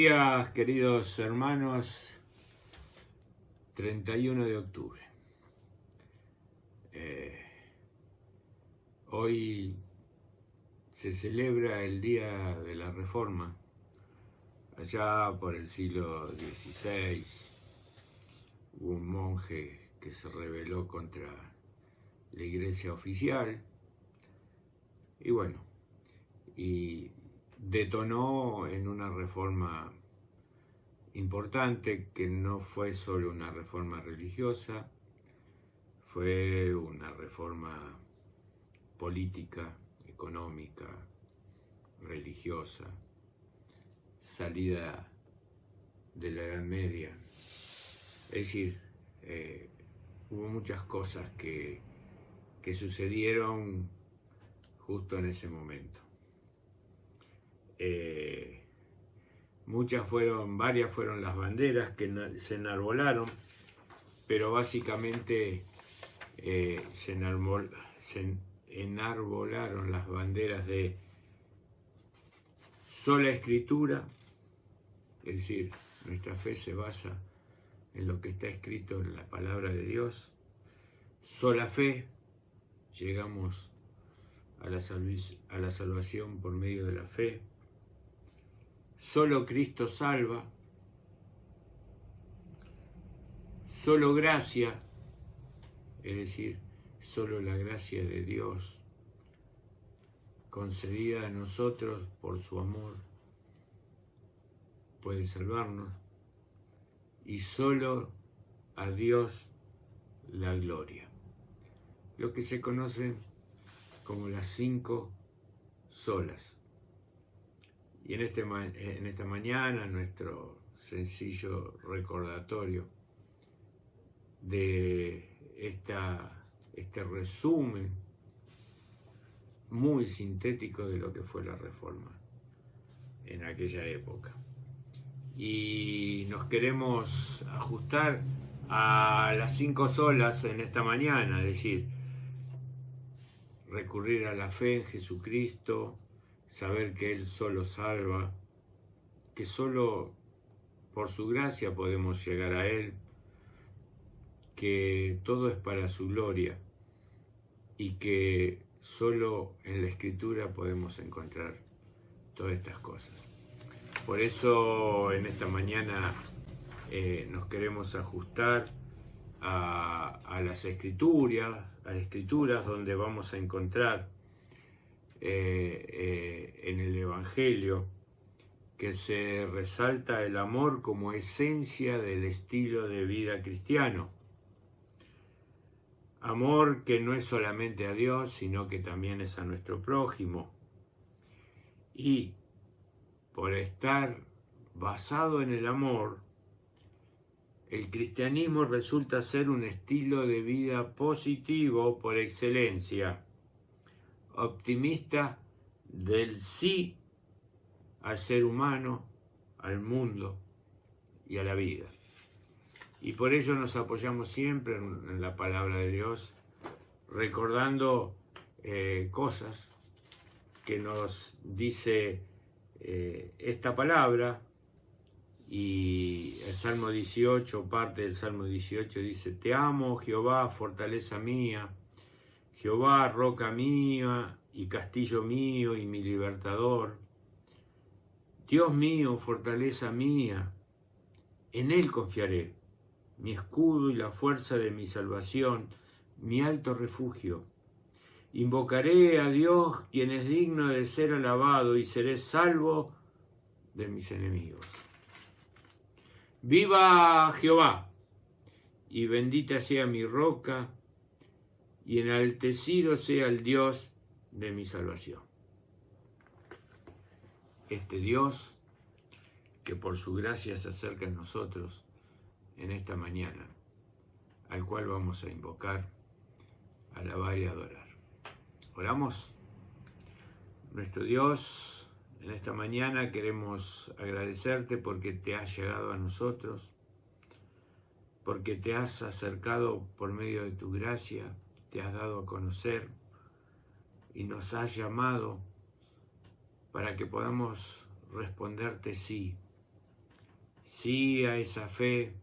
días, queridos hermanos. 31 de octubre. Hoy se celebra el Día de la Reforma. Allá por el siglo XVI hubo un monje que se rebeló contra la iglesia oficial y detonó en una reforma importante que no fue solo una reforma religiosa, fue una reforma política, económica, religiosa, salida de la Edad Media. Es decir, hubo muchas cosas que sucedieron justo en ese momento. Varias fueron las banderas que se enarbolaron, pero básicamente se enarbolaron las banderas de sola escritura, es decir, nuestra fe se basa en lo que está escrito en la palabra de Dios. Sola fe, llegamos a la salvación por medio de la fe. Solo Cristo salva. Solo gracia, es decir, solo la gracia de Dios concedida a nosotros por su amor puede salvarnos, y solo a Dios la gloria. Lo que se conocen como las 5 solas. Y en esta mañana nuestro sencillo recordatorio de este resumen muy sintético de lo que fue la Reforma en aquella época. Y nos queremos ajustar a las 5 solas en esta mañana, es decir, recurrir a la fe en Jesucristo, saber que Él solo salva, que solo por su gracia podemos llegar a Él, que todo es para su gloria y que solo en la Escritura podemos encontrar todas estas cosas. Por eso en esta mañana nos queremos ajustar a las escrituras donde vamos a encontrar en el Evangelio que se resalta el amor como esencia del estilo de vida cristiano. Amor que no es solamente a Dios, sino que también es a nuestro prójimo. Y por estar basado en el amor, el cristianismo resulta ser un estilo de vida positivo por excelencia, optimista del sí al ser humano, al mundo y a la vida. Y por ello nos apoyamos siempre en la palabra de Dios, recordando cosas que nos dice esta palabra. Y el Salmo 18, parte del Salmo 18 dice: Te amo, Jehová, fortaleza mía, Jehová, roca mía y castillo mío y mi libertador. Dios mío, fortaleza mía, en Él confiaré, mi escudo y la fuerza de mi salvación, mi alto refugio. Invocaré a Dios, quien es digno de ser alabado, y seré salvo de mis enemigos. Viva Jehová, y bendita sea mi roca, y enaltecido sea el Dios de mi salvación. Este Dios que por su gracia se acerca a nosotros en esta mañana, al cual vamos a invocar, alabar y adorar. Oramos. Nuestro Dios, en esta mañana queremos agradecerte porque te has llegado a nosotros, porque te has acercado por medio de tu gracia, te has dado a conocer y nos has llamado para que podamos responderte sí, Sí a esa fe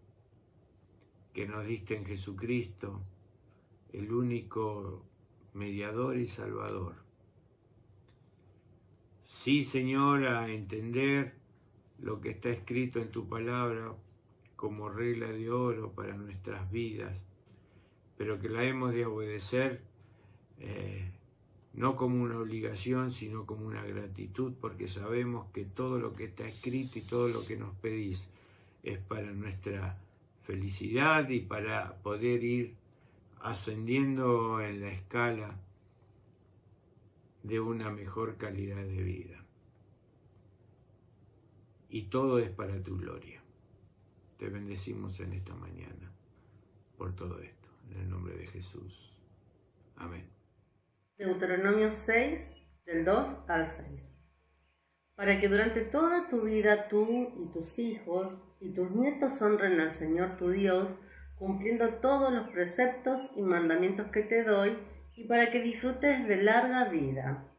que nos diste en Jesucristo, el único mediador y salvador. Sí, Señor, a entender lo que está escrito en tu palabra como regla de oro para nuestras vidas, pero que la hemos de obedecer no como una obligación, sino como una gratitud, porque sabemos que todo lo que está escrito y todo lo que nos pedís es para nuestra felicidad y para poder ir ascendiendo en la escala de una mejor calidad de vida. Y todo es para tu gloria. Te bendecimos en esta mañana por todo esto, en el nombre de Jesús. Amén. Deuteronomio 6, del 2 al 6. Para que durante toda tu vida tú y tus hijos y tus nietos honren al Señor tu Dios, cumpliendo todos los preceptos y mandamientos que te doy, y para que disfrutes de larga vida.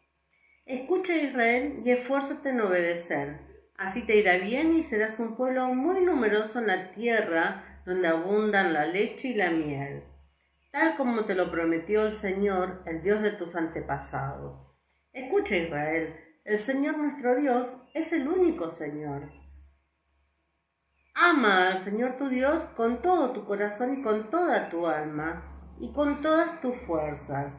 Escucha, Israel, y esfuérzate en obedecer. Así te irá bien y serás un pueblo muy numeroso en la tierra donde abundan la leche y la miel, tal como te lo prometió el Señor, el Dios de tus antepasados. Escucha, Israel, el Señor nuestro Dios es el único Señor. Ama al Señor tu Dios con todo tu corazón y con toda tu alma y con todas tus fuerzas.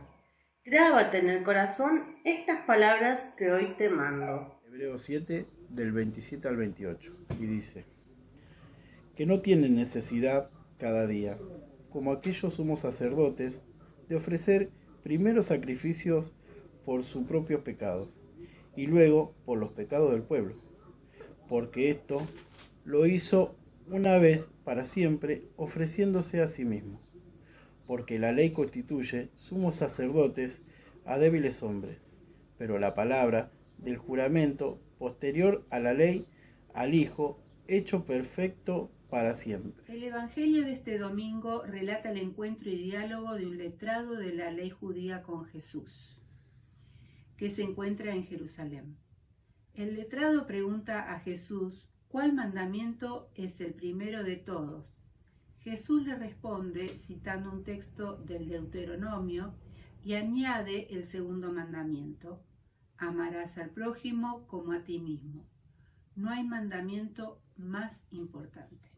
Grábate en el corazón estas palabras que hoy te mando. Hebreos 7, del 27 al 28, y dice: que no tienen necesidad cada día, como aquellos sumos sacerdotes, de ofrecer primero sacrificios por sus propios pecados, y luego por los pecados del pueblo, porque esto lo hizo una vez para siempre, ofreciéndose a sí mismo, porque la ley constituye sumos sacerdotes a débiles hombres, pero la palabra del juramento posterior a la ley, al Hijo, hecho perfecto para siempre. El Evangelio de este domingo relata el encuentro y diálogo de un letrado de la ley judía con Jesús, que se encuentra en Jerusalén. El letrado pregunta a Jesús cuál mandamiento es el primero de todos. Jesús le responde citando un texto del Deuteronomio y añade el segundo mandamiento: amarás al prójimo como a ti mismo. No hay mandamiento más importante.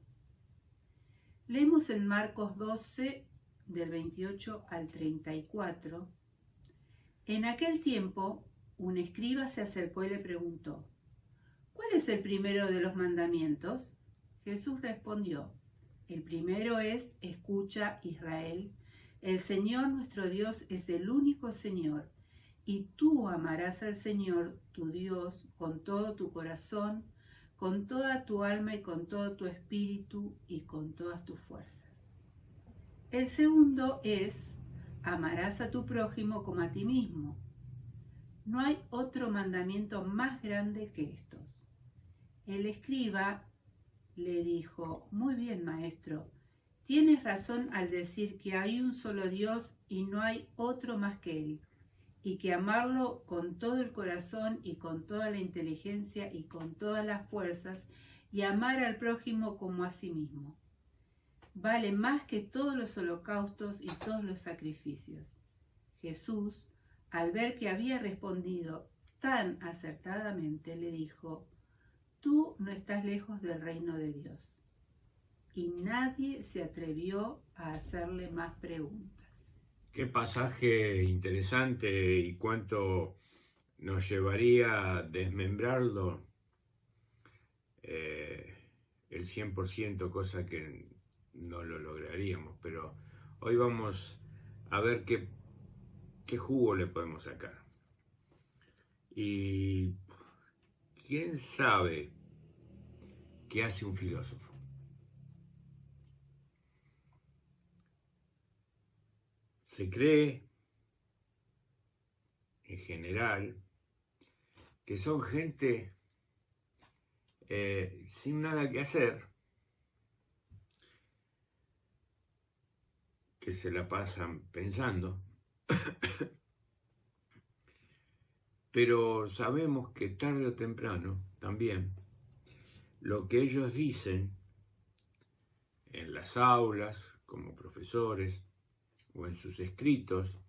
Leemos en Marcos 12, del 28 al 34. En aquel tiempo, un escriba se acercó y le preguntó: ¿cuál es el primero de los mandamientos? Jesús respondió: el primero es: escucha, Israel, el Señor nuestro Dios es el único Señor, y tú amarás al Señor tu Dios con todo tu corazón, con toda tu alma y con todo tu espíritu y con todas tus fuerzas. El segundo es: amarás a tu prójimo como a ti mismo. No hay otro mandamiento más grande que estos. El escriba le dijo: muy bien, maestro, tienes razón al decir que hay un solo Dios y no hay otro más que Él, y que amarlo con todo el corazón y con toda la inteligencia y con todas las fuerzas, y amar al prójimo como a sí mismo, vale más que todos los holocaustos y todos los sacrificios. Jesús, al ver que había respondido tan acertadamente, le dijo: tú no estás lejos del reino de Dios. Y nadie se atrevió a hacerle más preguntas. Qué pasaje interesante y cuánto nos llevaría a desmembrarlo el 100%, cosa que no lo lograríamos, pero hoy vamos a ver qué jugo le podemos sacar. Y quién sabe qué hace un filósofo. Se cree, en general, que son gente sin nada que hacer, que se la pasan pensando, pero sabemos que tarde o temprano también lo que ellos dicen en las aulas, como profesores, o en sus escritos,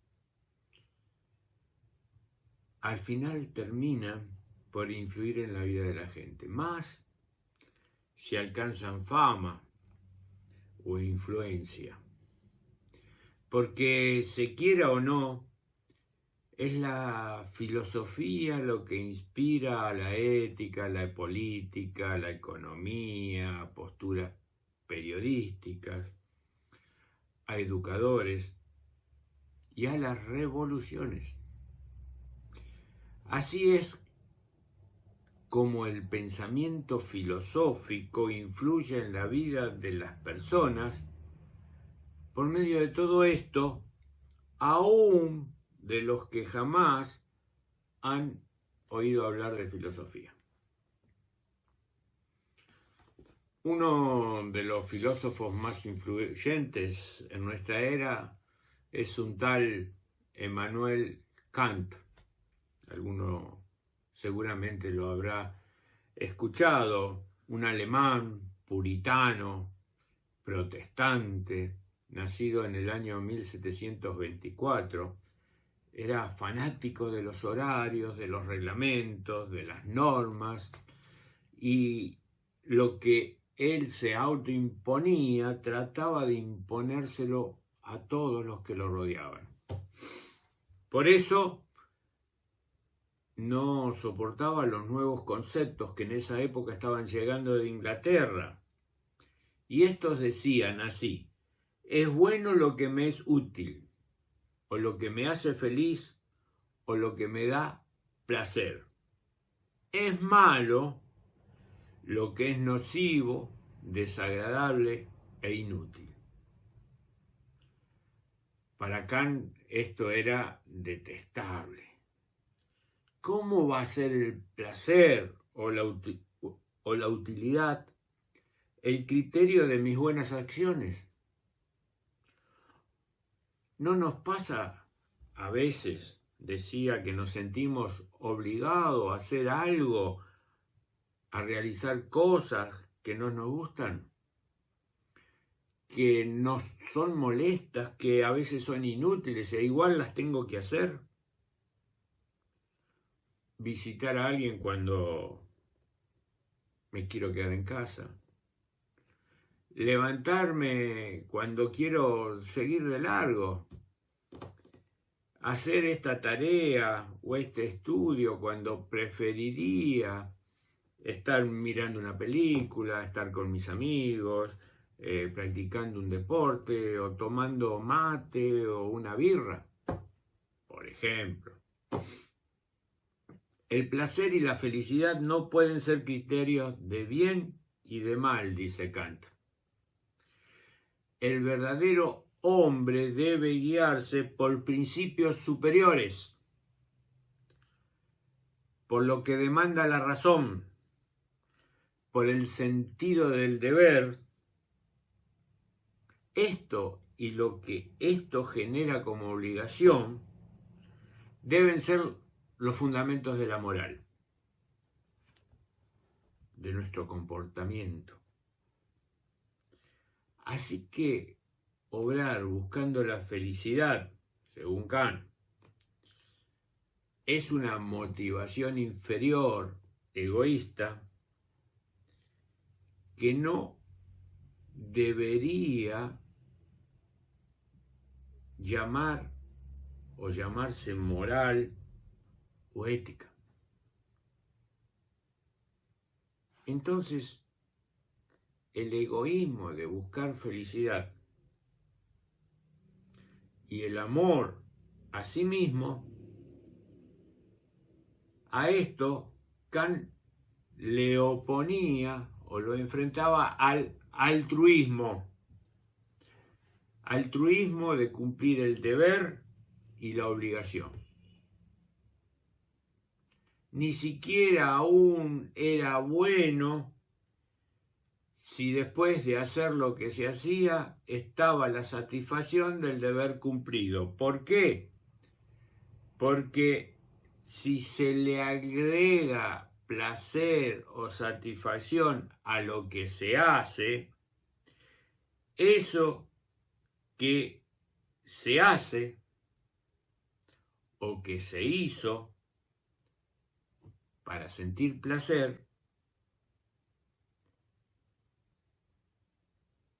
al final terminan por influir en la vida de la gente, más si alcanzan fama o influencia. Porque se quiera o no, es la filosofía lo que inspira a la ética, la política, la economía, posturas periodísticas, a educadores y a las revoluciones. Así es como el pensamiento filosófico influye en la vida de las personas. Por medio de todo esto, aún de los que jamás han oído hablar de filosofía. Uno de los filósofos más influyentes en nuestra era es un tal Emmanuel Kant. Alguno seguramente lo habrá escuchado, un alemán puritano, protestante, nacido en el año 1724, era fanático de los horarios, de los reglamentos, de las normas, y lo que él se autoimponía trataba de imponérselo a todos los que lo rodeaban. Por eso no soportaba los nuevos conceptos que en esa época estaban llegando de Inglaterra. Y estos decían así: es bueno lo que me es útil, o lo que me hace feliz, o lo que me da placer. Es malo lo que es nocivo, desagradable e inútil. Para Kant esto era detestable. ¿Cómo va a ser el placer o la utilidad el criterio de mis buenas acciones? ¿No nos pasa a veces, decía, que nos sentimos obligados a hacer algo, a realizar cosas que no nos gustan, que nos son molestas, que a veces son inútiles e igual las tengo que hacer? Visitar a alguien cuando me quiero quedar en casa, levantarme cuando quiero seguir de largo, hacer esta tarea o este estudio cuando preferiría estar mirando una película, estar con mis amigos, practicando un deporte o tomando mate o una birra, por ejemplo. El placer y la felicidad no pueden ser criterios de bien y de mal, dice Kant. El verdadero hombre debe guiarse por principios superiores, por lo que demanda la razón, por el sentido del deber. Esto y lo que esto genera como obligación deben ser los fundamentos de la moral, de nuestro comportamiento. Así que obrar buscando la felicidad, según Kant, es una motivación inferior, egoísta, que no debería llamar o llamarse moral o ética. Entonces, el egoísmo de buscar felicidad y el amor a sí mismo, a esto Kant le oponía o lo enfrentaba al altruismo de cumplir el deber y la obligación. Ni siquiera aún era bueno si después de hacer lo que se hacía estaba la satisfacción del deber cumplido. ¿Por qué? Porque si se le agrega placer o satisfacción a lo que se hace, eso que se hace o que se hizo para sentir placer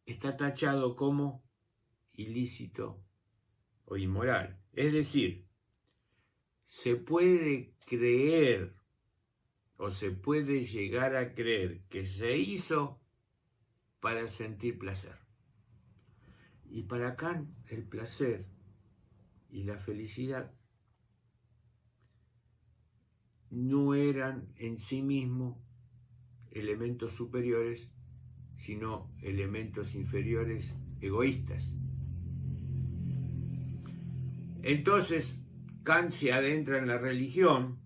está tachado como ilícito o inmoral. Es decir, se puede creer o se puede llegar a creer que se hizo para sentir placer. Y para Kant el placer y la felicidad no eran en sí mismos elementos superiores, sino elementos inferiores egoístas. Entonces, Kant se adentra en la religión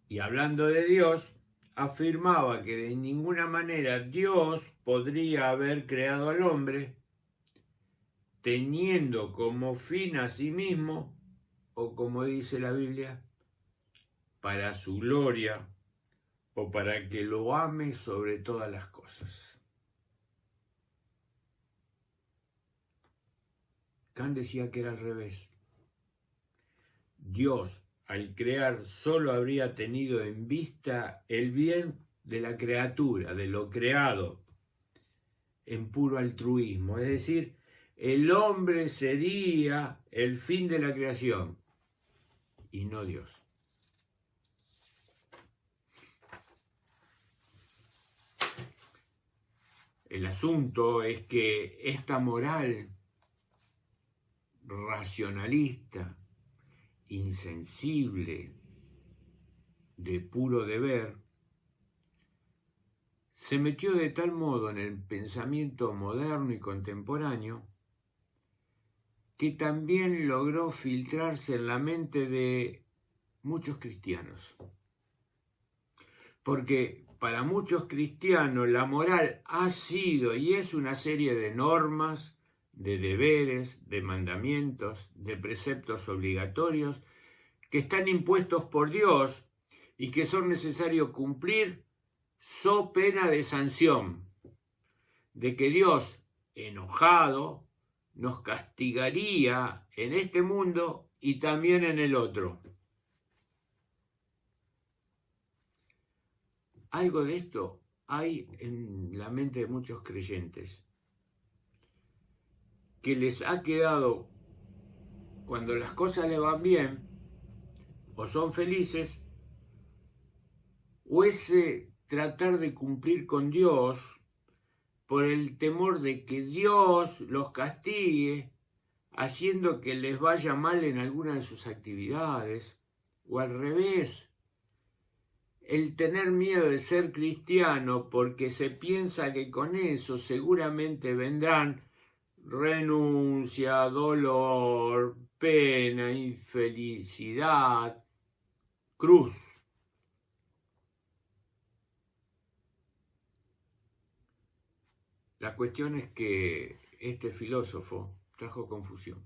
y, hablando de Dios, afirmaba que de ninguna manera Dios podría haber creado al hombre teniendo como fin a sí mismo, o como dice la Biblia, para su gloria o para que lo ame sobre todas las cosas. Kant decía que era al revés. Dios, al crear, solo habría tenido en vista el bien de la criatura, de lo creado, en puro altruismo. Es decir, el hombre sería el fin de la creación y no Dios. El asunto es que esta moral racionalista, insensible, de puro deber, se metió de tal modo en el pensamiento moderno y contemporáneo que también logró filtrarse en la mente de muchos cristianos. Porque para muchos cristianos la moral ha sido y es una serie de normas, de deberes, de mandamientos, de preceptos obligatorios que están impuestos por Dios y que son necesarios cumplir so pena de sanción, de que Dios, enojado, nos castigaría en este mundo y también en el otro. Algo de esto hay en la mente de muchos creyentes, que les ha quedado, cuando las cosas les van bien, o son felices, o ese tratar de cumplir con Dios por el temor de que Dios los castigue, haciendo que les vaya mal en alguna de sus actividades, o al revés, el tener miedo de ser cristiano porque se piensa que con eso seguramente vendrán renuncia, dolor, pena, infelicidad, cruz. La cuestión es que este filósofo trajo confusión.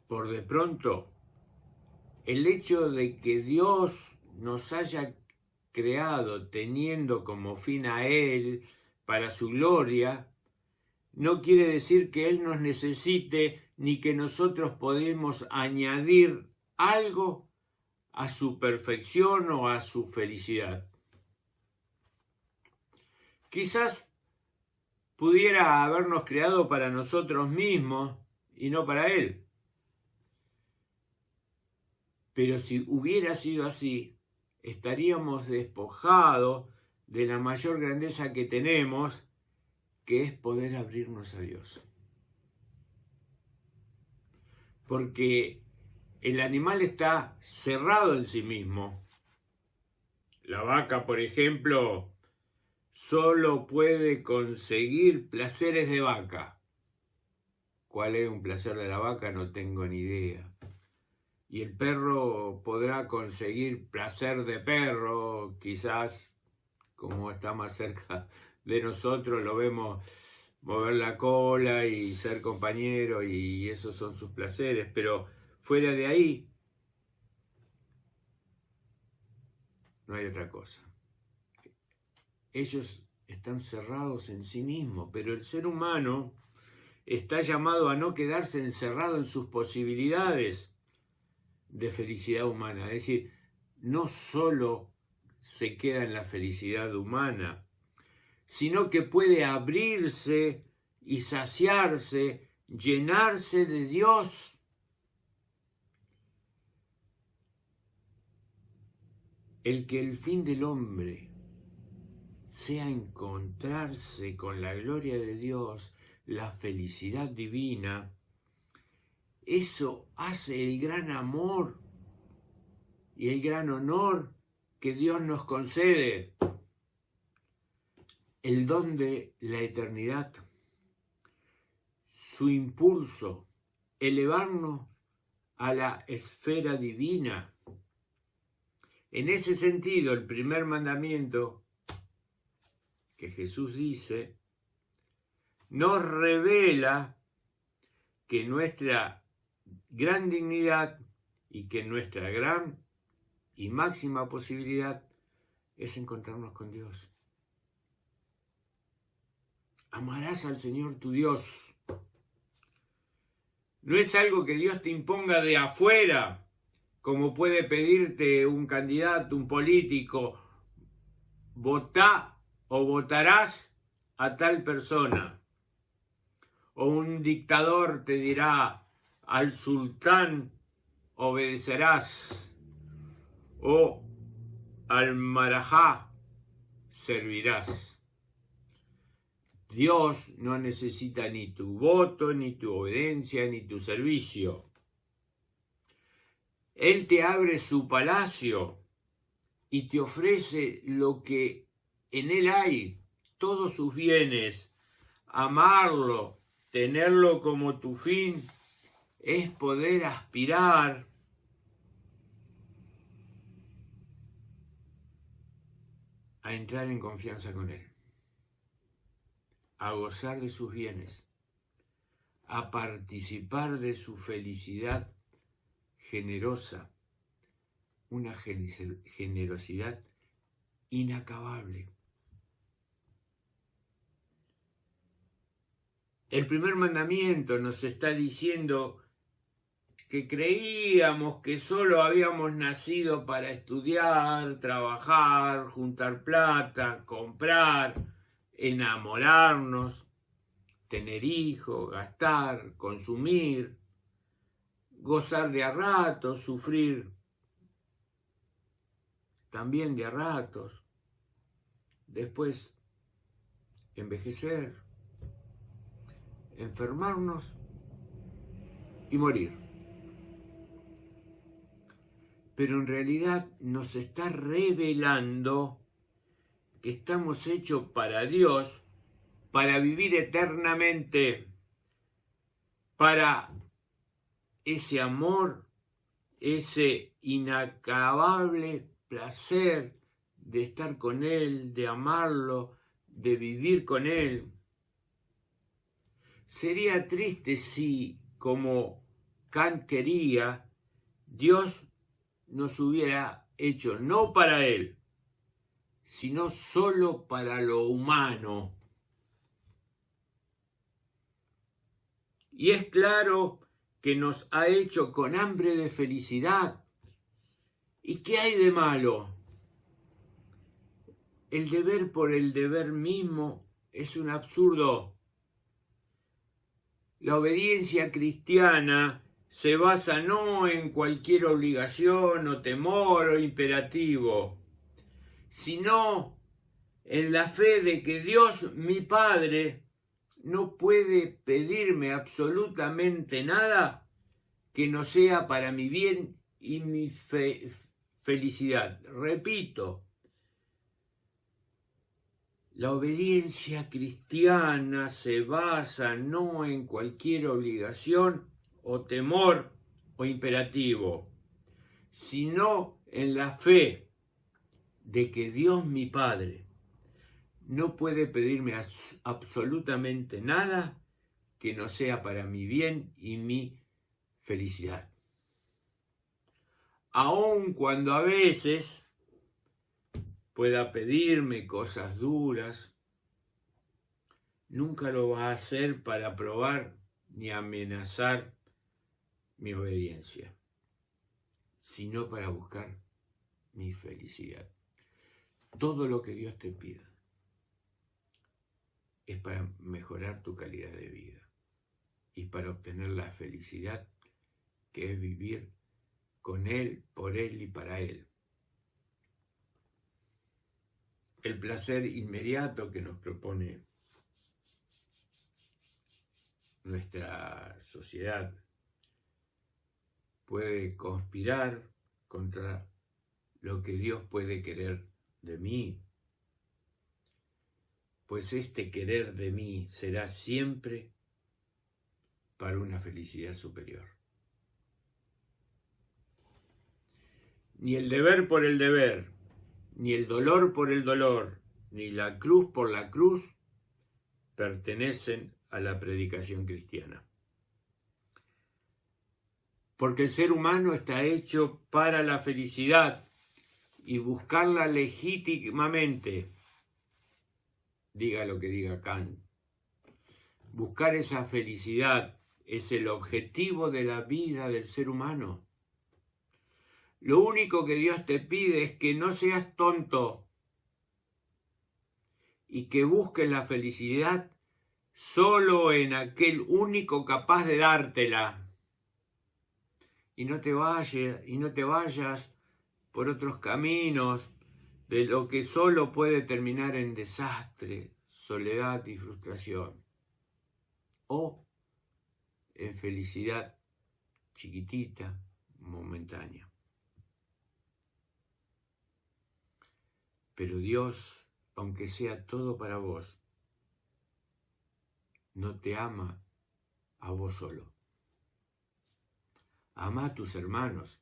Por de pronto, el hecho de que Dios nos haya creado teniendo como fin a Él para su gloria, no quiere decir que Él nos necesite ni que nosotros podemos añadir algo a su perfección o a su felicidad. Quizás pudiera habernos creado para nosotros mismos y no para Él. Pero si hubiera sido así, estaríamos despojados de la mayor grandeza que tenemos, que es poder abrirnos a Dios. Porque el animal está cerrado en sí mismo. La vaca, por ejemplo, solo puede conseguir placeres de vaca. ¿Cuál es un placer de la vaca? No tengo ni idea. Y el perro podrá conseguir placer de perro, quizás, como está más cerca de nosotros, lo vemos mover la cola y ser compañero, y esos son sus placeres. Pero fuera de ahí, no hay otra cosa. Ellos están cerrados en sí mismos, pero el ser humano está llamado a no quedarse encerrado en sus posibilidades de felicidad humana. Es decir, no solo se queda en la felicidad humana, sino que puede abrirse y saciarse, llenarse de Dios. El que el fin del hombre sea encontrarse con la gloria de Dios, la felicidad divina, eso hace el gran amor y el gran honor que Dios nos concede, el don de la eternidad, su impulso, elevarnos a la esfera divina. En ese sentido, el primer mandamiento que Jesús dice nos revela que nuestra gran dignidad y que nuestra gran y máxima posibilidad es encontrarnos con Dios. Amarás al Señor tu Dios. No es algo que Dios te imponga de afuera, como puede pedirte un candidato, un político. Votá o votarás a tal persona. O un dictador te dirá, al sultán obedecerás. O al marajá servirás. Dios no necesita ni tu voto, ni tu obediencia, ni tu servicio. Él te abre su palacio y te ofrece lo que en él hay, todos sus bienes. Amarlo, tenerlo como tu fin, es poder aspirar a entrar en confianza con él, a gozar de sus bienes, a participar de su felicidad generosa, una generosidad inacabable. El primer mandamiento nos está diciendo que creíamos que solo habíamos nacido para estudiar, trabajar, juntar plata, comprar, enamorarnos, tener hijos, gastar, consumir, gozar de a ratos, sufrir también de a ratos, después envejecer, enfermarnos y morir. Pero en realidad nos está revelando que estamos hechos para Dios, para vivir eternamente, para ese amor, ese inacabable placer de estar con Él, de amarlo, de vivir con Él. Sería triste si, como Kant quería, Dios nos hubiera hecho no para Él, sino solo para lo humano. Y es claro que nos ha hecho con hambre de felicidad. ¿Y qué hay de malo? El deber por el deber mismo es un absurdo. La obediencia cristiana se basa no en cualquier obligación o temor o imperativo, sino en la fe de que Dios, mi Padre, no puede pedirme absolutamente nada que no sea para mi bien y mi felicidad. Repito, la obediencia cristiana se basa no en cualquier obligación o temor o imperativo, sino en la fe de que Dios mi Padre no puede pedirme absolutamente nada que no sea para mi bien y mi felicidad. Aun cuando a veces pueda pedirme cosas duras, nunca lo va a hacer para probar ni amenazar mi obediencia, sino para buscar mi felicidad. Todo lo que Dios te pida es para mejorar tu calidad de vida y para obtener la felicidad que es vivir con Él, por Él y para Él. El placer inmediato que nos propone nuestra sociedad puede conspirar contra lo que Dios puede querer de mí, pues este querer de mí será siempre para una felicidad superior. Ni el deber por el deber, ni el dolor por el dolor, ni la cruz por la cruz pertenecen a la predicación cristiana. Porque el ser humano está hecho para la felicidad y buscarla legítimamente, diga lo que diga Kant. Buscar esa felicidad es el objetivo de la vida del ser humano. Lo único que Dios te pide es que no seas tonto y que busques la felicidad solo en aquel único capaz de dártela. Y no te vayas por otros caminos de lo que solo puede terminar en desastre, soledad y frustración. O en felicidad chiquitita, momentánea. Pero Dios, aunque sea todo para vos, no te ama a vos solo. Ama a tus hermanos.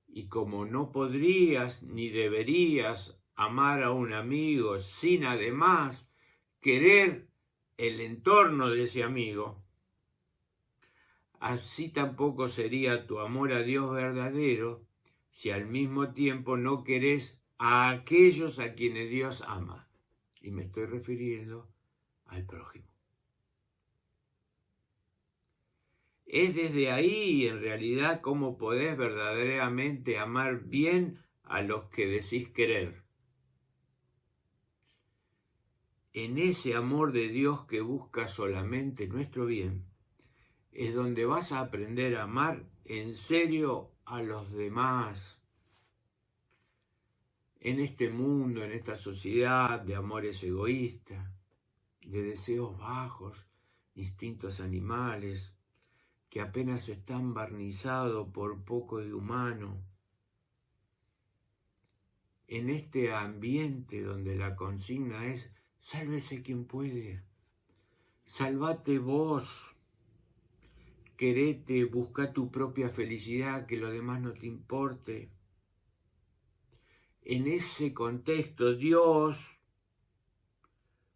Y como no podrías ni deberías amar a un amigo sin además querer el entorno de ese amigo, así tampoco sería tu amor a Dios verdadero si al mismo tiempo no querés a aquellos a quienes Dios ama. Y me estoy refiriendo al prójimo. Es desde ahí, en realidad, cómo podés verdaderamente amar bien a los que decís querer. En ese amor de Dios que busca solamente nuestro bien, es donde vas a aprender a amar en serio a los demás. En este mundo, en esta sociedad de amores egoístas, de deseos bajos, instintos animales, que apenas están barnizados por poco de humano. En este ambiente donde la consigna es, sálvese quien puede, salvate vos, querete, busca tu propia felicidad, que lo demás no te importe. En ese contexto, Dios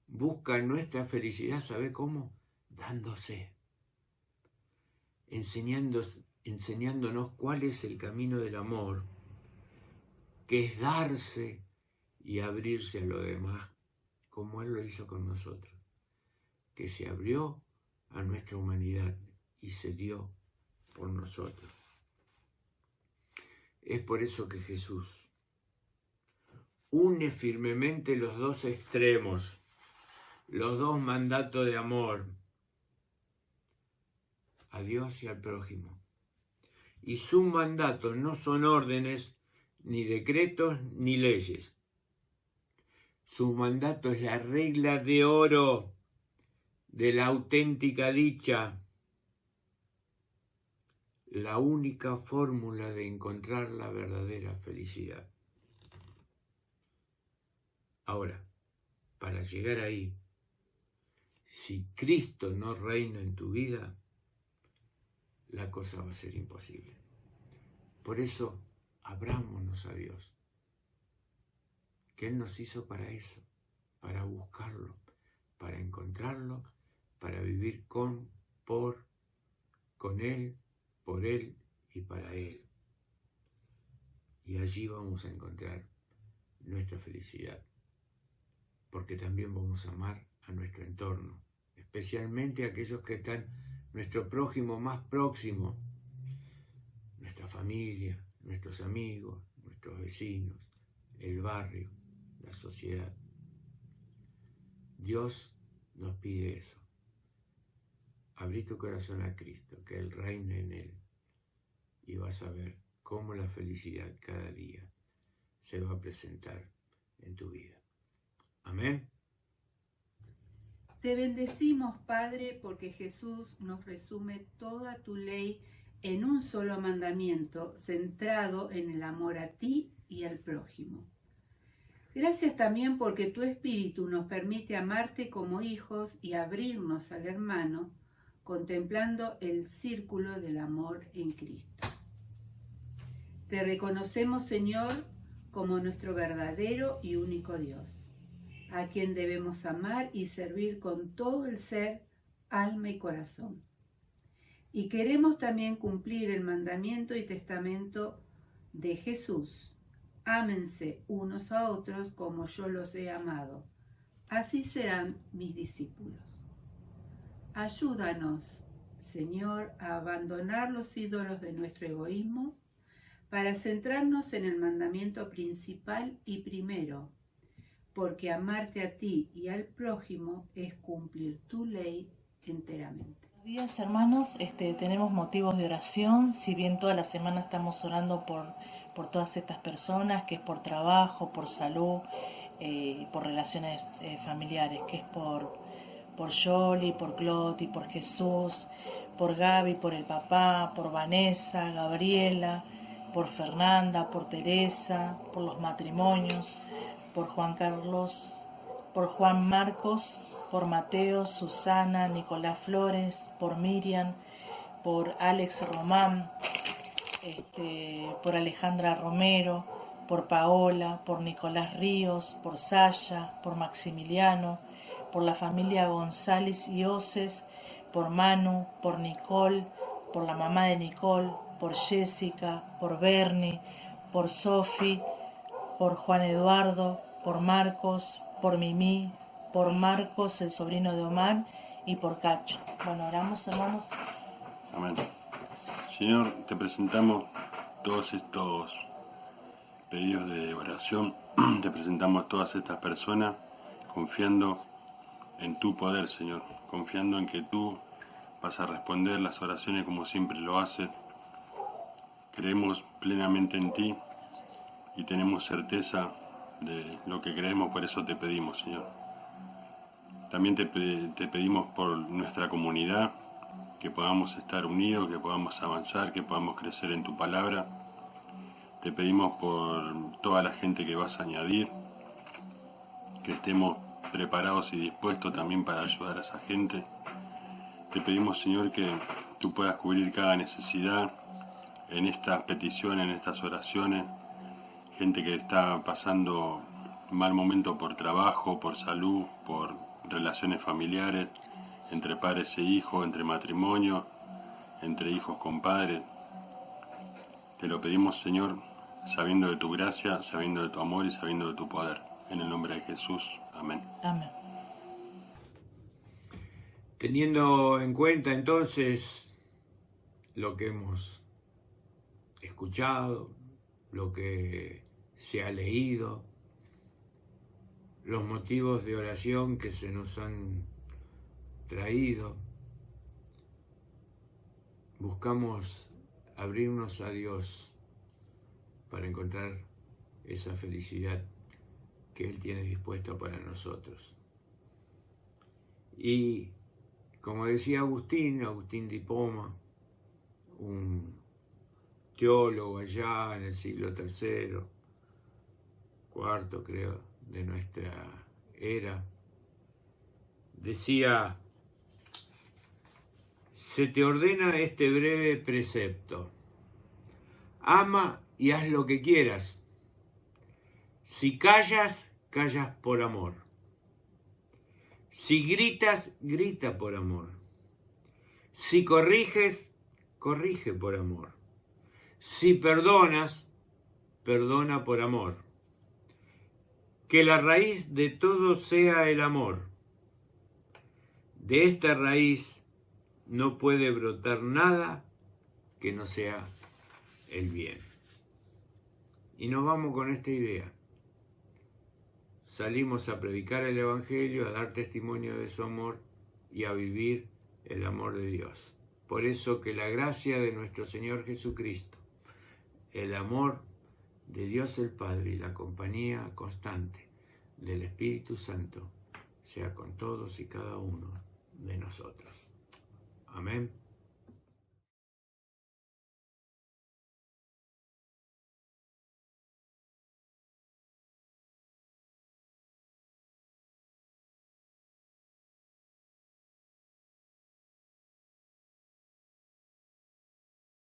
busca nuestra felicidad, ¿sabe cómo? Dándose. Enseñándonos cuál es el camino del amor, que es darse y abrirse a lo demás, como Él lo hizo con nosotros, que se abrió a nuestra humanidad y se dio por nosotros. Es por eso que Jesús une firmemente los dos extremos, los dos mandatos de amor, a Dios y al prójimo. Y sus mandatos no son órdenes, ni decretos, ni leyes. Su mandato es la regla de oro de la auténtica dicha, la única fórmula de encontrar la verdadera felicidad. Ahora, para llegar ahí, si Cristo no reina en tu vida, la cosa va a ser imposible. Por eso, abrámonos a Dios, que Él nos hizo para eso, para buscarlo, para encontrarlo, para vivir con Él, por Él y para Él. Y allí vamos a encontrar nuestra felicidad, porque también vamos a amar a nuestro entorno, especialmente a aquellos que están nuestro prójimo más próximo, nuestra familia, nuestros amigos, nuestros vecinos, el barrio, la sociedad. Dios nos pide eso. Abrí tu corazón a Cristo, que Él reine en él, y vas a ver cómo la felicidad cada día se va a presentar en tu vida. Amén. Te bendecimos, Padre, porque Jesús nos resume toda tu ley en un solo mandamiento, centrado en el amor a ti y al prójimo. Gracias también porque tu Espíritu nos permite amarte como hijos y abrirnos al hermano, contemplando el círculo del amor en Cristo. Te reconocemos, Señor, como nuestro verdadero y único Dios, a quien debemos amar y servir con todo el ser, alma y corazón. Y queremos también cumplir el mandamiento y testamento de Jesús. Ámense unos a otros como yo los he amado. Así serán mis discípulos. Ayúdanos, Señor, a abandonar los ídolos de nuestro egoísmo para centrarnos en el mandamiento principal y primero, porque amarte a ti y al prójimo es cumplir tu ley enteramente. Buenos días, hermanos. Tenemos motivos de oración. Si bien toda la semana estamos orando por todas estas personas, que es por trabajo, por salud, por relaciones familiares, que es por Yoli, por Cloti, por Jesús, por Gaby, por el papá, por Vanessa, Gabriela, por Fernanda, por Teresa, por los matrimonios, por Juan Carlos, por Juan Marcos, por Mateo, Susana, Nicolás Flores, por Miriam, por Alex Román, por Alejandra Romero, por Paola, por Nicolás Ríos, por Sasha, por Maximiliano, por la familia González y Oces, por Manu, por Nicole, por la mamá de Nicole, por Jessica, por Bernie, por Sofi, por Juan Eduardo, por Marcos, por Mimi, por Marcos, el sobrino de Omar, y por Cacho. Bueno, oramos, hermanos. Amén. Señor, te presentamos todos estos pedidos de oración, te presentamos todas estas personas, confiando en tu poder, Señor, confiando en que tú vas a responder las oraciones como siempre lo haces. Creemos plenamente en ti y tenemos certeza de lo que creemos, por eso te pedimos, Señor. También te pedimos por nuestra comunidad, que podamos estar unidos, que podamos avanzar, que podamos crecer en tu palabra. Te pedimos por toda la gente que vas a añadir, que estemos preparados y dispuestos también para ayudar a esa gente. Te pedimos, Señor, que tú puedas cubrir cada necesidad en estas peticiones, en estas oraciones. Gente que está pasando mal momento por trabajo, por salud, por relaciones familiares, entre padres e hijos, entre matrimonio, entre hijos con padres. Te lo pedimos, Señor, sabiendo de tu gracia, sabiendo de tu amor y sabiendo de tu poder. En el nombre de Jesús. Amén. Amén. Teniendo en cuenta entonces lo que hemos escuchado, lo que se ha leído, los motivos de oración que se nos han traído, buscamos abrirnos a Dios para encontrar esa felicidad que Él tiene dispuesta para nosotros. Y como decía Agustín de Hipona, un teólogo allá en el siglo III, IV creo, de nuestra era, decía: se te ordena este breve precepto: ama y haz lo que quieras. Si callas, callas por amor. Si gritas, grita por amor. Si corriges, corrige por amor. Si perdonas, perdona por amor. que la raíz de todo sea el amor. De esta raíz no puede brotar nada que no sea el bien. Y nos vamos con esta idea. Salimos a predicar el Evangelio, a dar testimonio de su amor y a vivir el amor de Dios. Por eso que la gracia de nuestro Señor Jesucristo, el amor de Dios el Padre y la compañía constante del Espíritu Santo sea con todos y cada uno de nosotros. Amén.